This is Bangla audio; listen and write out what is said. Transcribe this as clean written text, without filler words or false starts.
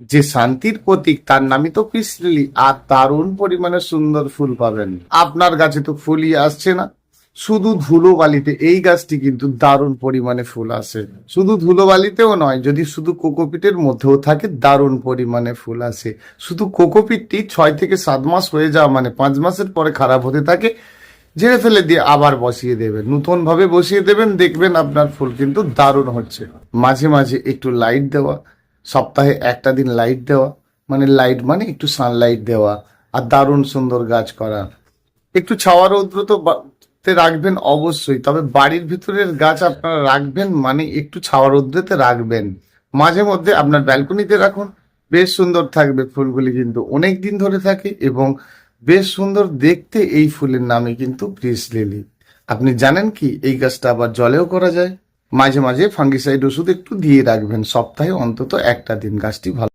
যে শান্তির প্রতীক তার নামই তো পিস লিলি। আর দারুণ পরিমাণে সুন্দর ফুল পাবেন। আপনার গাছে তো ফুলই আসছে না, শুধু ধুলোবালিতে এই গাছটি কিন্তু দারুণ পরিমাণে ফুল আসে। শুধু ধুলোবালিতেও নয়, যদি শুধু কোকোপিটের মধ্যেও থাকে দারুণ পরিমাণে ফুল আসে। শুধু কোকোপিটটি 6 থেকে 7 মাস হয়ে যাওয়া মানে 5 মাসের পরে খারাপ হতে থাকে, ঝেড়ে ফেলে দিয়ে আবার বসিয়ে দেবেন, নতুন ভাবে বসিয়ে দেবেন, দেখবেন আপনার ফুল কিন্তু দারুণ হচ্ছে। মাঝে মাঝে একটু লাইট দেওয়া, সপ্তাহে একটা দিন লাইট দেওয়া, মানে লাইট মানে একটু সানলাইট দেওয়া, আর দারুণ সুন্দর গাছ করা। একটু ছাওয়া রৌদ্র তো তে রাখবেন অবশ্যই, তবে বাড়ির ভিতরের গাছ আপনারা রাখবেন মানে একটু ছাওয়া রৌদ্রেতে রাখবেন। মাঝে মধ্যে আপনার ব্যালকনিতে রাখুন, বেশ সুন্দর থাকবে। ফুলগুলি কিন্তু অনেক দিন ধরে থাকে এবং বেশ সুন্দর দেখতে। এই ফুলের নামই কিন্তু পিস লিলি। আপনি জানেন কি এই গাছটা আবার জলেও করা যায়। মাঝে মাঝে ফাঙ্গিসাইড ওষুধ একটু দিয়ে রাখবেন, সপ্তাহে অন্তত একটা দিন, গাছটি ভালো